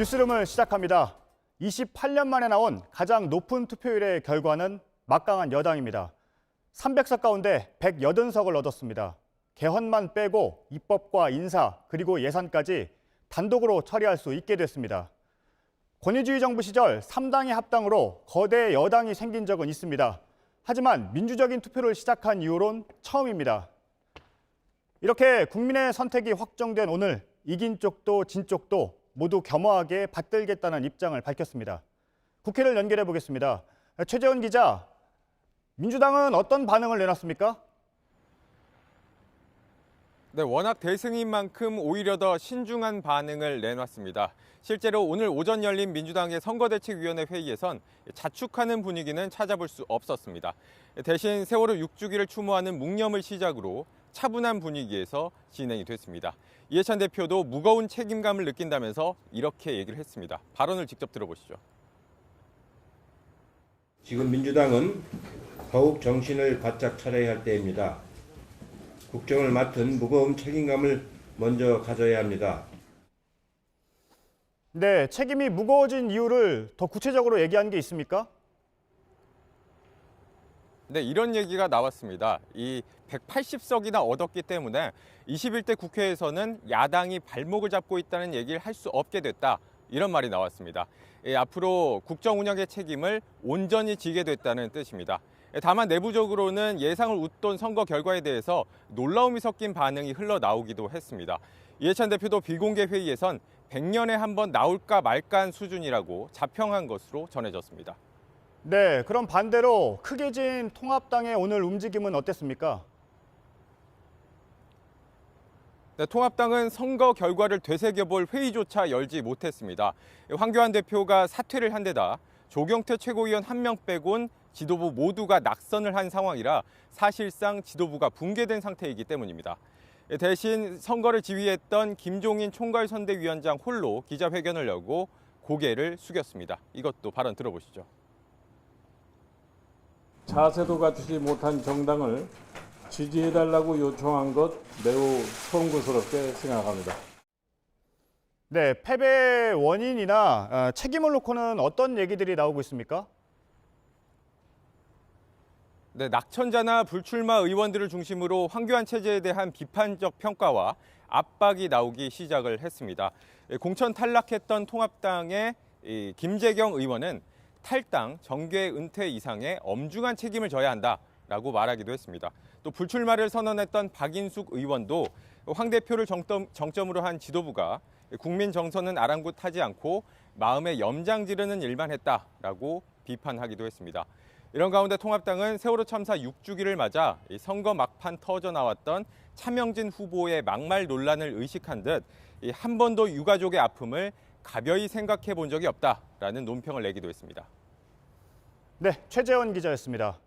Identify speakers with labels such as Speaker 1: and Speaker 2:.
Speaker 1: 뉴스룸을 시작합니다. 28년 만에 나온 가장 높은 투표율의 결과는 막강한 여당입니다. 300석 가운데 180석을 얻었습니다. 개헌만 빼고 입법과 인사 그리고 예산까지 단독으로 처리할 수 있게 됐습니다. 권위주의 정부 시절 3당의 합당으로 거대 여당이 생긴 적은 있습니다. 하지만 민주적인 투표를 시작한 이후론 처음입니다. 이렇게 국민의 선택이 확정된 오늘 이긴 쪽도 진 쪽도 모두 겸허하게 받들겠다는 입장을 밝혔습니다. 국회를 연결해 보겠습니다. 최재원 기자, 민주당은 어떤 반응을 내놨습니까?
Speaker 2: 네, 워낙 대승인 만큼 오히려 더 신중한 반응을 내놨습니다. 실제로 오늘 오전 열린 민주당의 선거대책위원회 회의에선 자축하는 분위기는 찾아볼 수 없었습니다. 대신 세월호 6주기를 추모하는 묵념을 시작으로 차분한 분위기에서 진행이 됐습니다. 이해찬 대표도 무거운 책임감을 느낀다면서 이렇게 얘기를 했습니다. 발언을 직접 들어보시죠.
Speaker 3: 지금 민주당은 더욱 정신을 바짝 차려야 할 때입니다. 국정을 맡은 무거운 책임감을 먼저 가져야 합니다.
Speaker 1: 네, 책임이 무거워진 이유를 더 구체적으로 얘기한 게 있습니까?
Speaker 2: 네, 이런 얘기가 나왔습니다. 이 180석이나 얻었기 때문에 21대 국회에서는 야당이 발목을 잡고 있다는 얘기를 할 수 없게 됐다. 이런 말이 나왔습니다. 앞으로 국정 운영의 책임을 온전히 지게 됐다는 뜻입니다. 다만 내부적으로는 예상을 웃돈 선거 결과에 대해서 놀라움이 섞인 반응이 흘러나오기도 했습니다. 이해찬 대표도 비공개 회의에선 100년에 한 번 나올까 말까한 수준이라고 자평한 것으로 전해졌습니다.
Speaker 1: 네, 그럼 반대로 크게 진 통합당의 오늘 움직임은 어땠습니까?
Speaker 2: 네, 통합당은 선거 결과를 되새겨볼 회의조차 열지 못했습니다. 황교안 대표가 사퇴를 한 데다 조경태 최고위원 1명 빼곤 지도부 모두가 낙선을 한 상황이라 사실상 지도부가 붕괴된 상태이기 때문입니다. 대신 선거를 지휘했던 김종인 총괄선대위원장 홀로 기자회견을 열고 고개를 숙였습니다. 이것도 발언 들어보시죠.
Speaker 4: 자세도 갖추지 못한 정당을 지지해달라고 요청한 것 매우 송구스럽게 생각합니다.
Speaker 1: 네, 패배 원인이나 책임을 놓고는 어떤 얘기들이 나오고 있습니까?
Speaker 2: 네, 낙천자나 불출마 의원들을 중심으로 황교안 체제에 대한 비판적 평가와 압박이 나오기 시작을 했습니다. 공천 탈락했던 통합당의 김재경 의원은 탈당, 정계 은퇴 이상의 엄중한 책임을 져야 한다라고 말하기도 했습니다. 또 불출마를 선언했던 박인숙 의원도 황 대표를 정점으로 한 지도부가 국민 정서는 아랑곳하지 않고 마음에 염장 지르는 일만 했다라고 비판하기도 했습니다. 이런 가운데 통합당은 세월호 참사 6주기를 맞아 선거 막판 터져나왔던 차명진 후보의 막말 논란을 의식한 듯 한 번도 유가족의 아픔을 가벼이 생각해 본 적이 없다라는 논평을 내기도 했습니다.
Speaker 1: 네, 최재원 기자였습니다.